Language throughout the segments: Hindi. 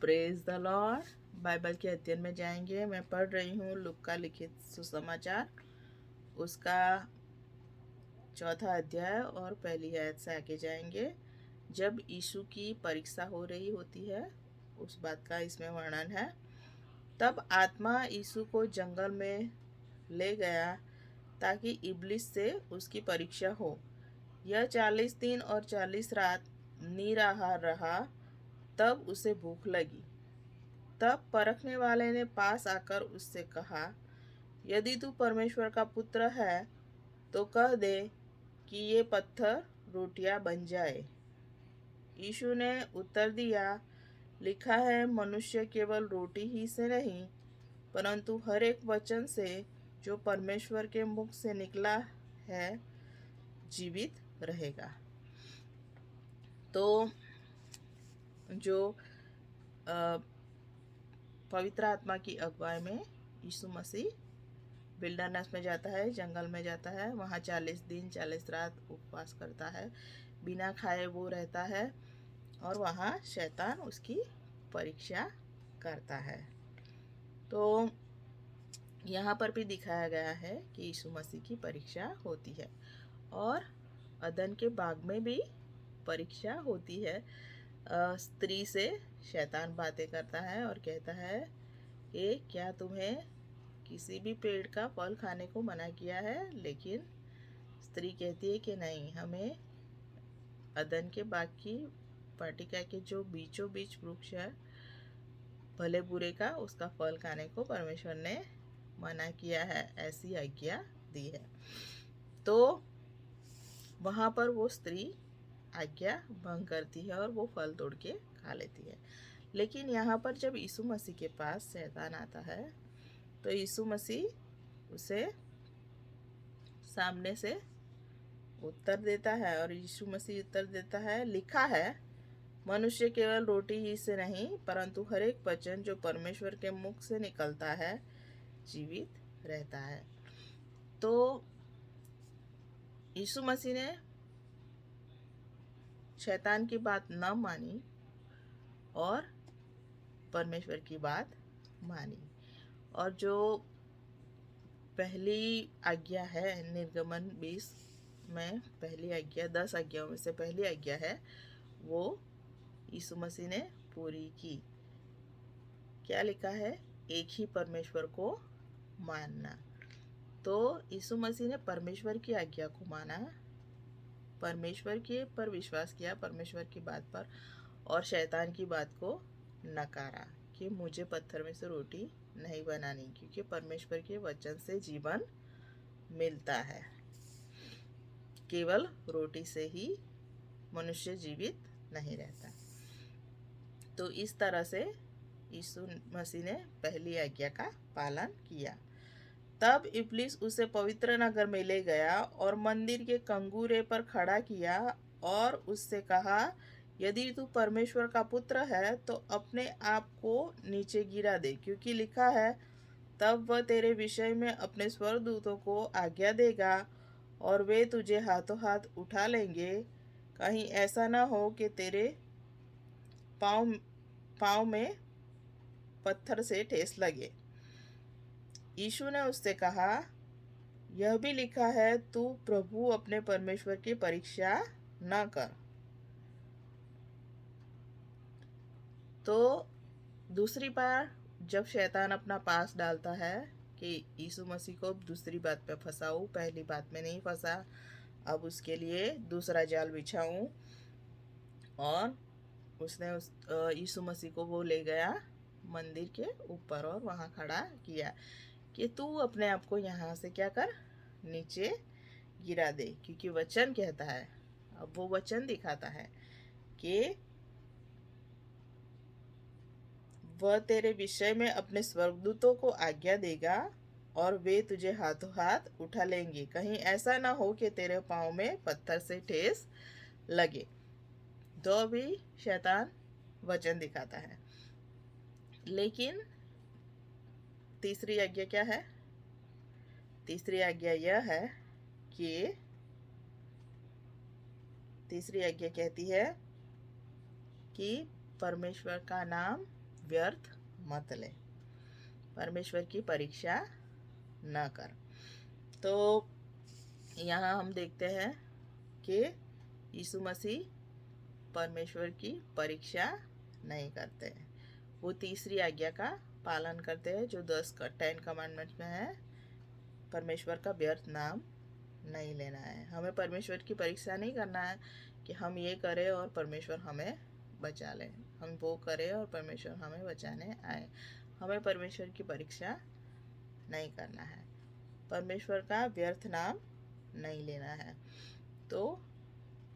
Praise the Lord. बाइबल के अध्ययन में जाएंगे। मैं पढ़ रही हूँ लूका का लिखित सुसमाचार, उसका चौथा अध्याय और पहली आयत से आगे जाएंगे। जब यीशु की परीक्षा हो रही होती है, उस बात का इसमें वर्णन है। तब आत्मा यीशु को जंगल में ले गया ताकि इब्लिस से उसकी परीक्षा हो। यह 40 दिन और 40 रात निराहार रहा। तब उसे भूख लगी। तब परखने वाले ने पास आकर उससे कहा, यदि तू परमेश्वर का पुत्र है तो कह दे कि ये पत्थर रोटियां बन जाए। यीशु ने उत्तर दिया, लिखा है, मनुष्य केवल रोटी ही से नहीं परंतु हर एक वचन से जो परमेश्वर के मुख से निकला है जीवित रहेगा। तो जो पवित्र आत्मा की अगुवाई में यीशु मसीह विल्डरनेस में जाता है, जंगल में जाता है। वहाँ 40 दिन 40 रात उपवास करता है, बिना खाए वो रहता है और वहाँ शैतान उसकी परीक्षा करता है। तो यहाँ पर भी दिखाया गया है कि यीशु मसीह की परीक्षा होती है और अदन के बाग में भी परीक्षा होती है। स्त्री से शैतान बातें करता है और कहता है कि क्या तुम्हें किसी भी पेड़ का फल खाने को मना किया है? लेकिन स्त्री कहती है कि नहीं, हमें अदन के बाग की वाटिका के जो बीचों बीच वृक्ष है भले बुरे का, उसका फल खाने को परमेश्वर ने मना किया है, ऐसी आज्ञा दी है। तो वहाँ पर वो स्त्री आज्ञा भंग करती है और वो फल तोड़ के खा लेती है। लेकिन यहाँ पर जब यीशु मसीह के पास शैतान आता है तो यीशु मसीह उसे सामने से उत्तर देता है और यीशु मसीह उत्तर देता है, लिखा है, मनुष्य केवल रोटी ही से नहीं परंतु हर एक वचन जो परमेश्वर के मुख से निकलता है जीवित रहता है। तो यीशु मसीह ने शैतान की बात न मानी और परमेश्वर की बात मानी। और जो पहली आज्ञा है निर्गमन 20 में, पहली आज्ञा 10 आज्ञाओं में से पहली आज्ञा है, वो यीशु मसीह ने पूरी की। क्या लिखा है? एक ही परमेश्वर को मानना। तो यीशु मसीह ने परमेश्वर की आज्ञा को माना, परमेश्वर के पर विश्वास किया, परमेश्वर की बात पर, और शैतान की बात को नकारा कि मुझे पत्थर में से रोटी नहीं बनानी, क्योंकि परमेश्वर के वचन से जीवन मिलता है। केवल रोटी से ही मनुष्य जीवित नहीं रहता। तो इस तरह से यीशु मसीह ने पहली आज्ञा का पालन किया। तब इब्लिस उसे पवित्र नगर में ले गया और मंदिर के कंगूरे पर खड़ा किया और उससे कहा, यदि तू परमेश्वर का पुत्र है तो अपने आप को नीचे गिरा दे, क्योंकि लिखा है, तब वह तेरे विषय में अपने स्वर्गदूतों को आज्ञा देगा और वे तुझे हाथों हाथ उठा लेंगे, कहीं ऐसा ना हो कि तेरे पाँव में पत्थर से ठेस लगे। यीशु ने उससे कहा, यह भी लिखा है, तू प्रभु अपने परमेश्वर की परीक्षा न कर। तो दूसरी बार जब शैतान अपना पास डालता है कि यीशु मसीह को दूसरी बात पे फंसाऊं, पहली बात में नहीं फंसा, अब उसके लिए दूसरा जाल बिछाऊं, और उसने यीशु मसीह को वो ले गया मंदिर के ऊपर और वहाँ खड़ा किया कि तू अपने आप को यहाँ से क्या कर, नीचे गिरा दे, क्योंकि वचन कहता है। अब वो वचन दिखाता है कि वह तेरे विषय में अपने स्वर्गदूतों को आज्ञा देगा और वे तुझे हाथों हाथ उठा लेंगे, कहीं ऐसा ना हो कि तेरे पाँव में पत्थर से ठेस लगे। तो भी शैतान वचन दिखाता है। लेकिन तीसरी आज्ञा क्या है? तीसरी आज्ञा यह है कि तीसरी आज्ञा कहती है कि परमेश्वर का नाम व्यर्थ मत ले, परमेश्वर की परीक्षा न कर। तो यहाँ हम देखते हैं कि यीशु मसीह परमेश्वर की परीक्षा नहीं करते हैं। वो तीसरी आज्ञा का पालन करते हैं जो 10 कमांडमेंट्स में है। परमेश्वर का व्यर्थ नाम नहीं लेना है। हमें परमेश्वर की परीक्षा नहीं करना है कि हम ये करें और परमेश्वर हमें बचा ले, हम वो करें और परमेश्वर हमें बचाने आए। हमें परमेश्वर की परीक्षा नहीं करना है, परमेश्वर का व्यर्थ नाम नहीं लेना है। तो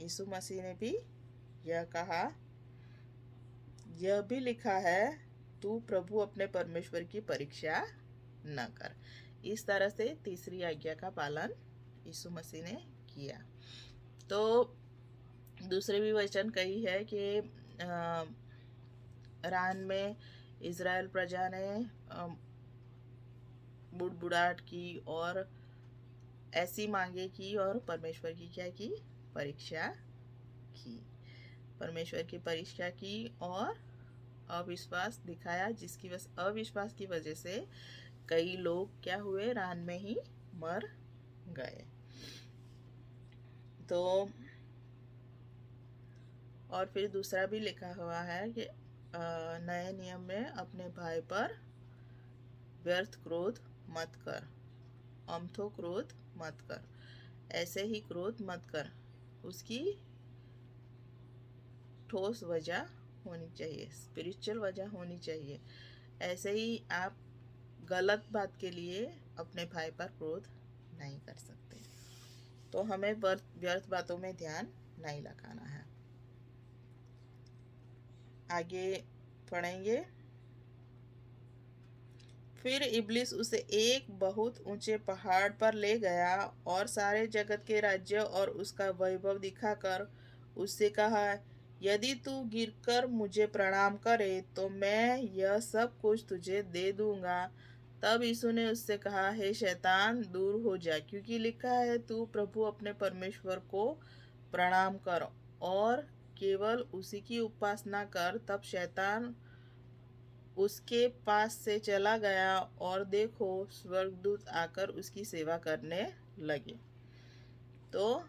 यीशु मसीह ने भी यह कहा, यह भी लिखा है, तू प्रभु अपने परमेश्वर की परीक्षा न कर। इस तरह से तीसरी आज्ञा का पालन यीशु मसीह ने किया। तो दूसरे भी वचन कही है कि रान में इज़राइल प्रजा ने बुड़बुड़ाहट की और ऐसी मांगे की और परमेश्वर की क्या की, परीक्षा की, परमेश्वर की परीक्षा की और अविश्वास दिखाया, जिसकी अविश्वास की वजह से कई लोग क्या हुए, रान में ही मर गए। तो और फिर दूसरा भी लिखा हुआ है कि नए नियम में अपने भाई पर व्यर्थ क्रोध मत कर, अमथो क्रोध मत कर, ऐसे ही क्रोध मत कर, उसकी ठोस वजह होनी चाहिए, स्पिरिचुअल वजह होनी चाहिए। ऐसे ही आप गलत बात के लिए अपने भाई पर क्रोध नहीं कर सकते। तो हमें व्यर्थ बातों में ध्यान नहीं लगाना है। आगे पढ़ेंगे। फिर इब्लिस उसे एक बहुत ऊंचे पहाड़ पर ले गया और सारे जगत के राज्य और उसका वैभव दिखाकर उससे कहा, यदि तू गिरकर मुझे प्रणाम करे तो मैं यह सब कुछ तुझे दे दूंगा। तब यीशु ने उससे कहा, हे शैतान, दूर हो जा, क्योंकि लिखा है, तू प्रभु अपने परमेश्वर को प्रणाम कर और केवल उसी की उपासना कर। तब शैतान उसके पास से चला गया और देखो, स्वर्गदूत आकर उसकी सेवा करने लगे। तो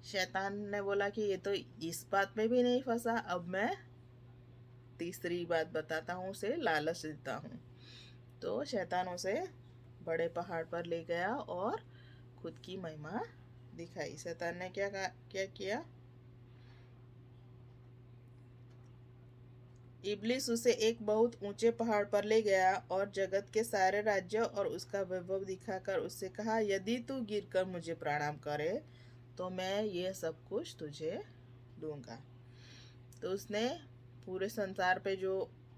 शैतान ने बोला कि ये तो इस बात में भी नहीं फंसा, अब मैं तीसरी बात बताता हूँ, उसे लालच देता हूँ। तो शैतान उसे बड़े पहाड़ पर ले गया और खुद की महिमा दिखाई। शैतान ने क्या किया? इब्लिस उसे एक बहुत ऊंचे पहाड़ पर ले गया और जगत के सारे राज्य और उसका वैभव दिखाकर उससे कहा, यदि तू गिरकर मुझे प्रणाम करे तो मैं ये सब कुछ तुझे दूंगा। तो उसने पूरे संसार पे जो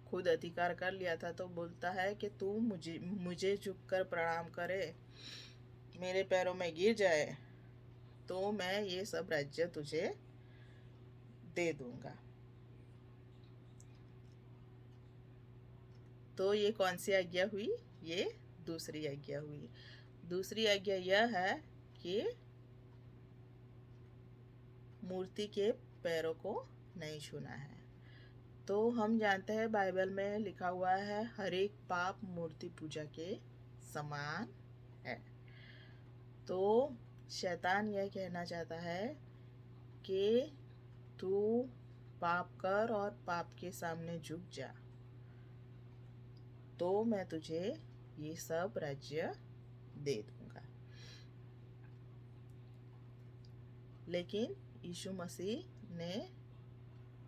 खुद अधिकार कर लिया था, तो बोलता है कि तू मुझे झुककर प्रणाम करे, मेरे पैरों में गिर जाए, तो मैं ये सब राज्य तुझे दे दूंगा। तो ये कौन सी आज्ञा हुई? ये दूसरी आज्ञा हुई। दूसरी आज्ञा यह है कि मूर्ति के पैरों को नहीं छूना है। तो हम जानते हैं बाइबल में लिखा हुआ है, हर एक पाप मूर्ति पूजा के समान है। तो शैतान यह कहना चाहता है कि तू पाप कर और पाप के सामने झुक जा, तो मैं तुझे ये सब राज्य दे दूंगा। लेकिन यीशु मसीह ने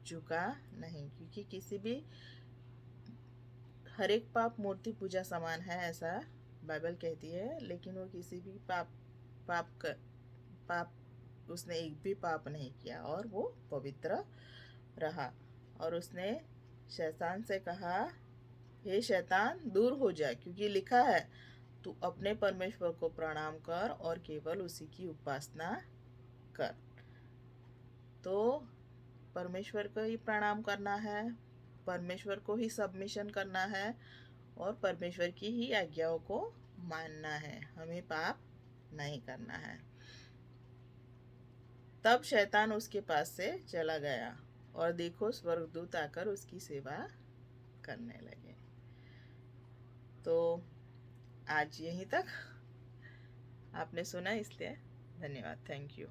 झुका नहीं, क्योंकि किसी भी हर एक पाप मूर्ति पूजा समान है, ऐसा बाइबल कहती है। लेकिन वो किसी भी पाप उसने एक भी पाप नहीं किया और वो पवित्र रहा। और उसने शैतान से कहा, हे शैतान, दूर हो जा, क्योंकि लिखा है, तू अपने परमेश्वर को प्रणाम कर और केवल उसी की उपासना कर। तो परमेश्वर को ही प्रणाम करना है, परमेश्वर को ही सबमिशन करना है और परमेश्वर की ही आज्ञाओं को मानना है, हमें पाप नहीं करना है। तब शैतान उसके पास से चला गया और देखो, स्वर्गदूत आकर उसकी सेवा करने लगे। तो आज यहीं तक आपने सुना, इसलिए धन्यवाद, थैंक यू।